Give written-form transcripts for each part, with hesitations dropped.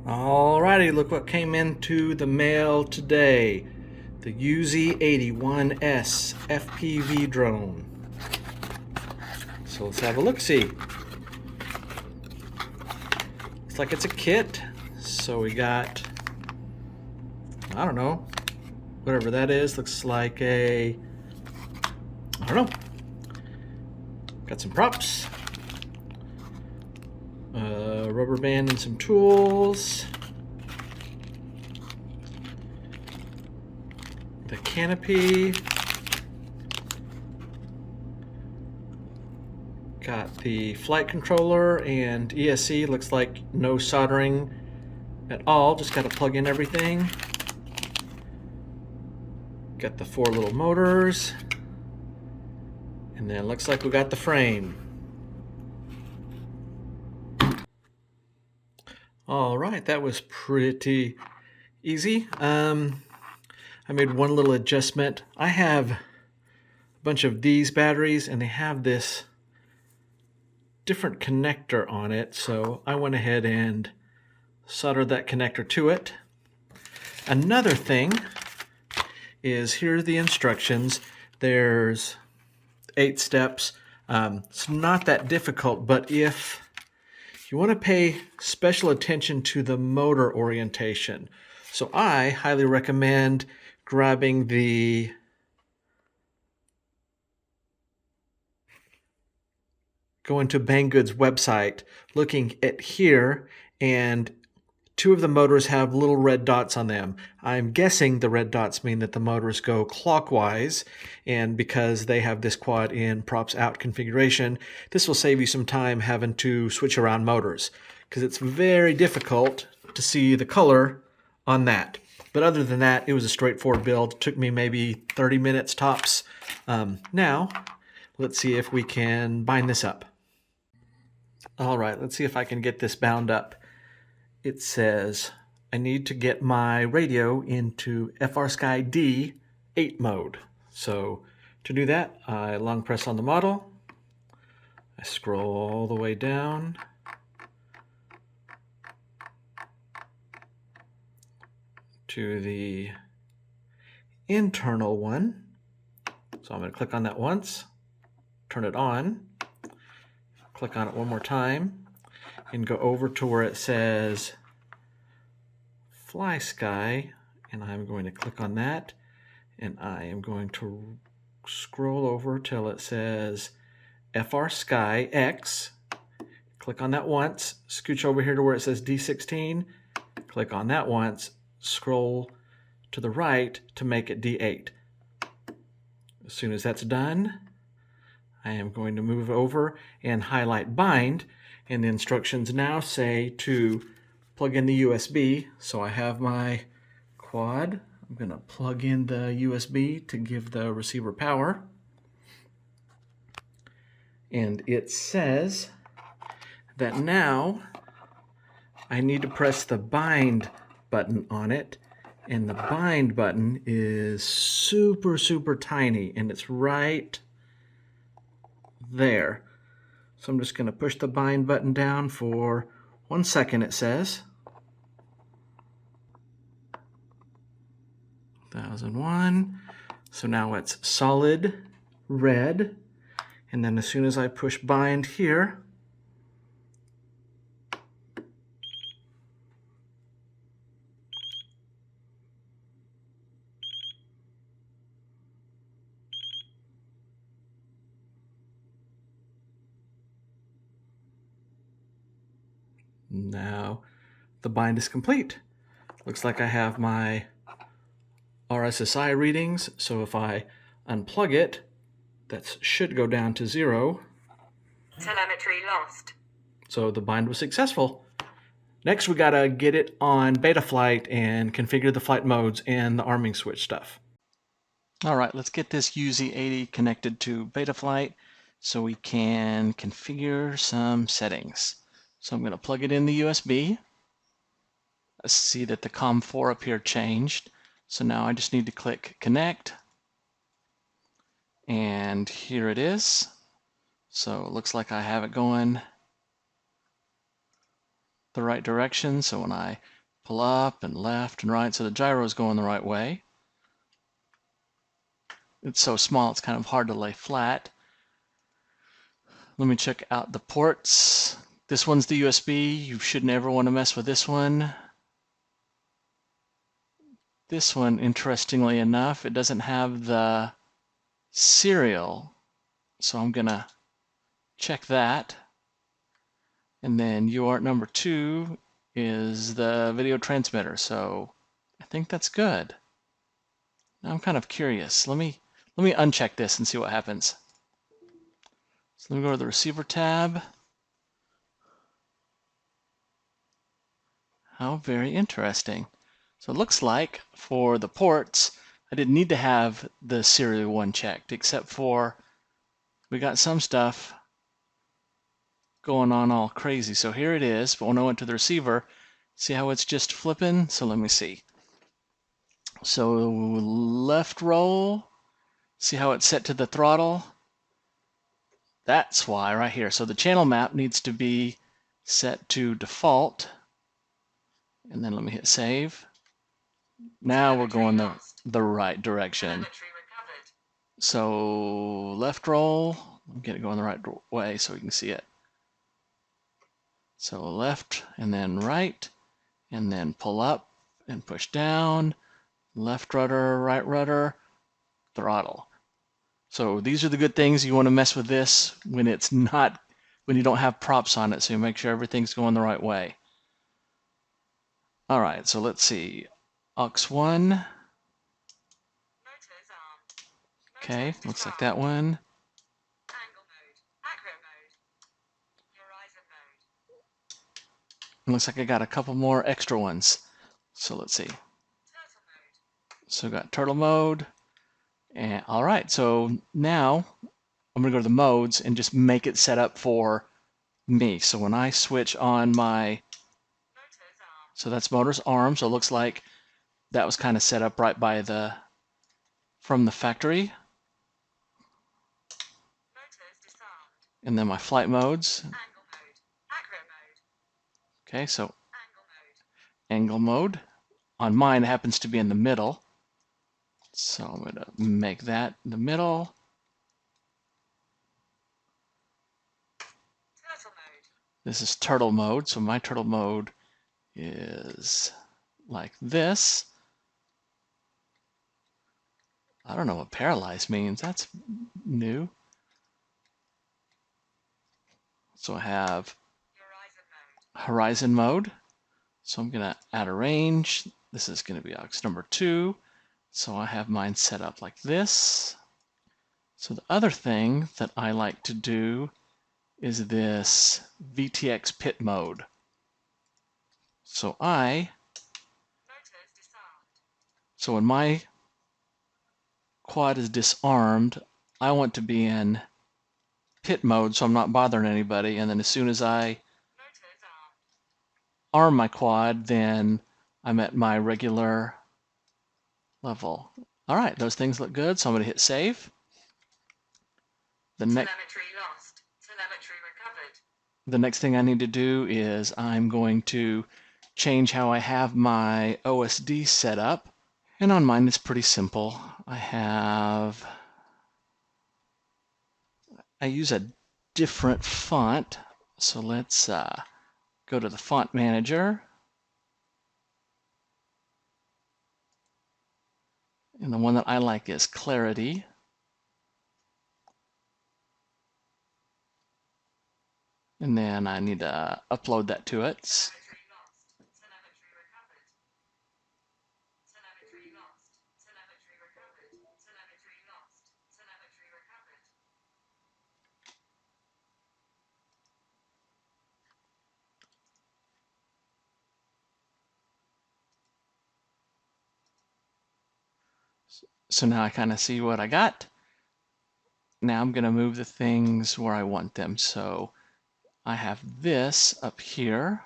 Alrighty, look what came into the mail today. The UZ80 FPV drone. So let's have a look-see. Looks like it's a kit. So we got, I don't know, whatever that is. Looks like a, I don't know. Got some props. Rubber band and some tools. The canopy. Got the flight controller and ESC. Looks like no soldering at all. Just got to plug in everything. Got the 4 little motors. And then looks like we got the frame. All right, that was pretty easy. I made one little adjustment. I have a bunch of these batteries and they have this different connector on it, so I went ahead and soldered that connector to it. Another thing is, here are the instructions. There's 8 steps. It's not that difficult, but if you want to pay special attention to the motor orientation, so I highly recommend grabbing the going to Banggood's website, looking at here, and 2 of the motors have little red dots on them. I'm guessing the red dots mean that the motors go clockwise, and because they have this quad in props out configuration, this will save you some time having to switch around motors, because it's very difficult to see the color on that. But other than that, it was a straightforward build. It took me maybe 30 minutes tops. Now, let's see if we can bind this up. All right, let's see if I can get this bound up. It says I need to get my radio into FrSky D8 mode. So to do that, I long press on the model. I scroll all the way down to the internal one. So I'm going to click on that once, turn it on, click on it one more time, and go over to where it says Fly Sky, and I'm going to click on that, and I am going to scroll over till it says FrSky X. Click on that once, scooch over here to where it says D16, click on that once, scroll to the right to make it D8. As soon as that's done, I am going to move over and highlight bind, and the instructions now say to plug in the USB. So I have my quad. I'm going to plug in the USB to give the receiver power. And it says that now I need to press the bind button on it. And the bind button is super, super tiny, and it's right there. So I'm just going to push the bind button down for 1 second, it says. 1001. So now it's solid red. And then as soon as I push bind here, now the bind is complete. Looks like I have my RSSI readings, so if I unplug it, that should go down to 0. Telemetry lost. So the bind was successful. Next, we gotta get it on BetaFlight and configure the flight modes and the arming switch stuff. All right, let's get this UZ80 connected to BetaFlight so we can configure some settings. So I'm gonna plug it in the USB. I see that the COM4 up here changed. So now I just need to click connect. And here it is. So it looks like I have it going. the right direction. So when I pull up and left and right, so the gyro is going the right way. It's so small, it's kind of hard to lay flat. Let me check out the ports. This one's the USB. You shouldn't ever want to mess with this one. This one, interestingly enough, it doesn't have the serial. So I'm gonna check that. And then UART number 2 is the video transmitter. So I think that's good. Now I'm kind of curious. Let me uncheck this and see what happens. So let me go to the receiver tab. How very interesting. So it looks like for the ports, I didn't need to have the serial one checked, except for we got some stuff going on all crazy. So here it is, but when I went to the receiver, see how it's just flipping? So let me see. So left roll, see how it's set to the throttle? That's why right here. So the channel map needs to be set to default. And then let me hit save. Now we're going the right direction. So left roll, get it going the right way so we can see it. So left and then right, and then pull up and push down, left rudder, right rudder, throttle. So these are the good things. You want to mess with this when it's not, when you don't have props on it, so you make sure everything's going the right way. All right, so let's see. Aux 1. Okay, looks like that one. It looks like I got a couple more extra ones. So let's see. So got turtle mode. And all right, so now I'm gonna go to the modes and just make it set up for me. So when I switch on my, so that's motor's arm. So it looks like that was kind of set up right by the, from the factory. And then my flight modes. Okay, so angle mode. On mine, it happens to be in the middle. So I'm going to make that in the middle. This is turtle mode. So my turtle mode is like this. I don't know what paralyzed means. That's new. So I have horizon mode. So I'm going to add a range. This is going to be aux number 2. So I have mine set up like this. So the other thing that I like to do is this VTX pit mode. So when my quad is disarmed, I want to be in pit mode so I'm not bothering anybody, and then as soon as I arm my quad, then I'm at my regular level. All right, those things look good, so I'm going to hit save. Telemetry lost. Telemetry recovered. The next thing I need to do is I'm going to change how I have my OSD set up. And on mine, it's pretty simple. I use a different font. So let's go to the font manager. And the one that I like is Clarity. And then I need to upload that to it. So now I kind of see what I got. Now I'm going to move the things where I want them. So I have this up here.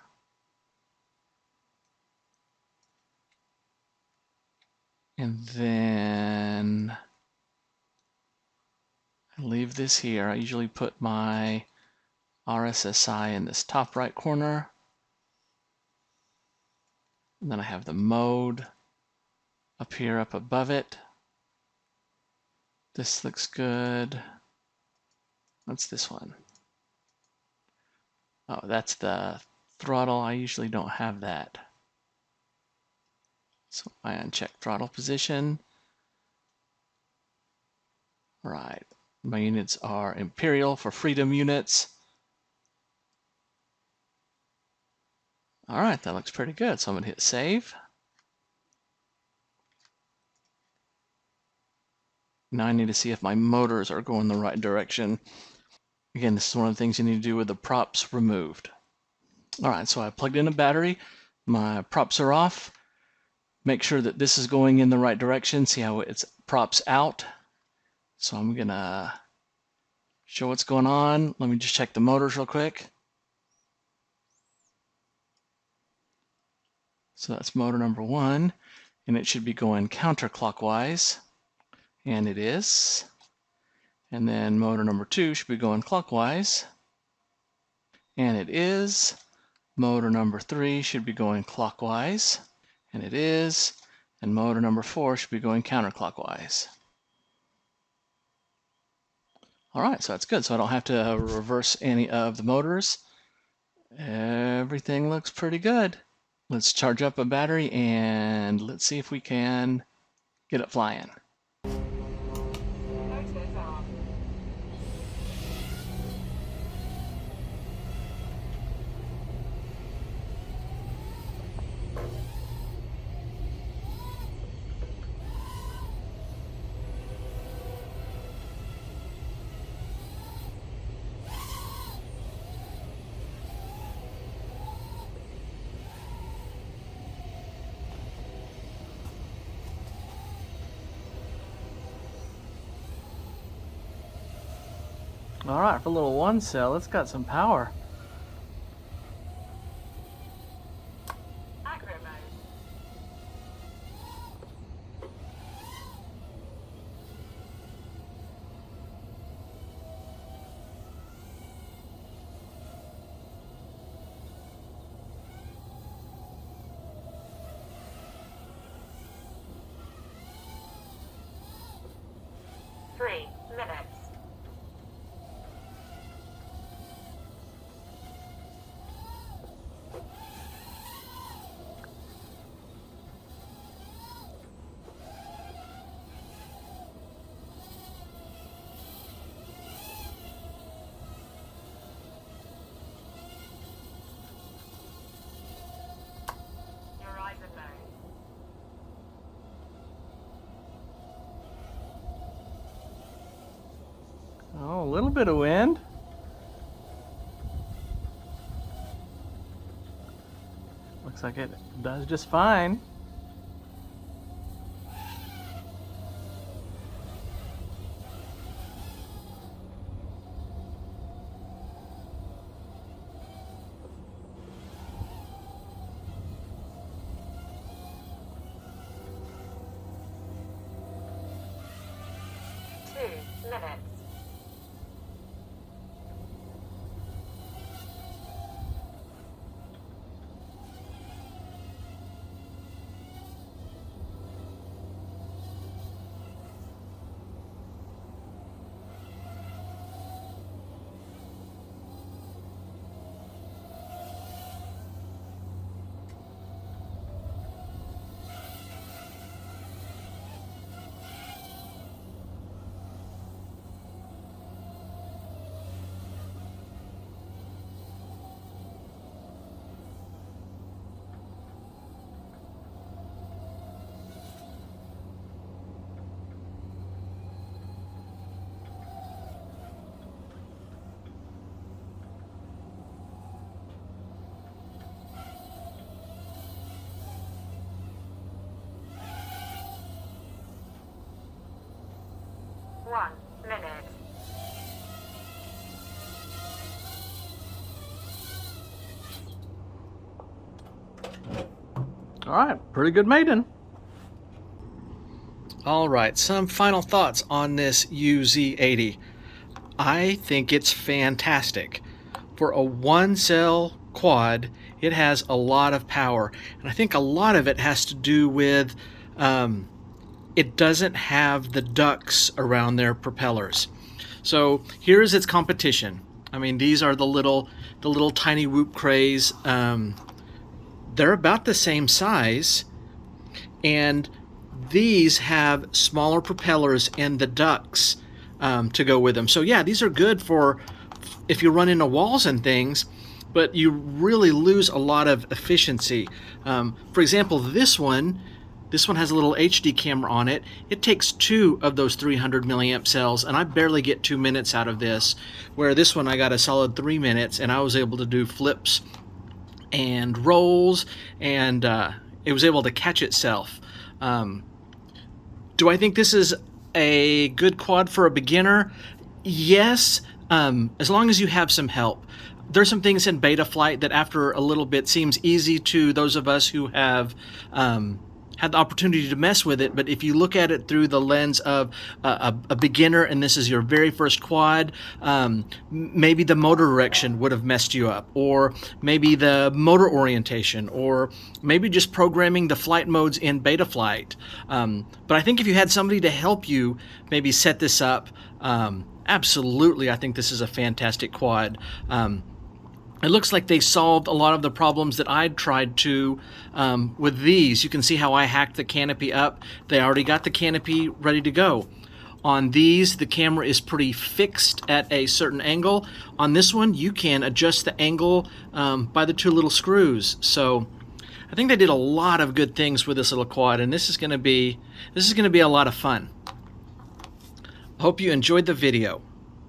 And then I leave this here. I usually put my RSSI in this top right corner. And then I have the mode up here, up above it. This looks good. What's this one? Oh, that's the throttle. I usually don't have that. So I uncheck throttle position. Right. My units are Imperial for Freedom units. All right, that looks pretty good. So I'm gonna hit save. Now I need to see if my motors are going the right direction. Again, this is one of the things you need to do with the props removed. All right, so I plugged in a battery. My props are off. Make sure that this is going in the right direction. See how it's props out. So I'm gonna show what's going on. Let me just check the motors real quick. So that's motor number 1, and it should be going counterclockwise, and it is. And then motor number 2 should be going clockwise, and it is. Motor number 3 should be going clockwise, and it is. And motor number 4 should be going counterclockwise. All right, so that's good. So I don't have to reverse any of the motors. Everything looks pretty good. Let's charge up a battery and let's see if we can get it flying. Motors on. All right, for a little one cell, it's got some power. Acro mode. Three minutes. Horizon mode. Oh, a little bit of wind. Looks like it does just fine. Minutes. One minute. All right, pretty good maiden. All right, some final thoughts on this UZ80. I think it's fantastic. For a one cell quad, it has a lot of power. And I think a lot of it has to do with it doesn't have the ducts around their propellers. So here's its competition. I mean, these are the little tiny Whoop Crays. They're about the same size, and these have smaller propellers and the ducts to go with them. So yeah, these are good for if you run into walls and things, but you really lose a lot of efficiency. For example, this one has a little HD camera on it. It takes 2 of those 300 milliamp cells, and I barely get 2 minutes out of this, where this one I got a solid 3 minutes, and I was able to do flips and rolls, and it was able to catch itself. Do I think this is a good quad for a beginner? Yes, as long as you have some help. There's some things in BetaFlight that after a little bit seems easy to those of us who have had the opportunity to mess with it, but if you look at it through the lens of a beginner and this is your very first quad, maybe the motor direction would have messed you up, or maybe the motor orientation, or maybe just programming the flight modes in BetaFlight. But I think if you had somebody to help you maybe set this up, absolutely, I think this is a fantastic quad. It looks like they solved a lot of the problems that I'd tried to with these. You can see how I hacked the canopy up. They already got the canopy ready to go. On these, the camera is pretty fixed at a certain angle. On this one, you can adjust the angle by the 2 little screws. So I think they did a lot of good things with this little quad, and this is going to be a lot of fun. Hope you enjoyed the video.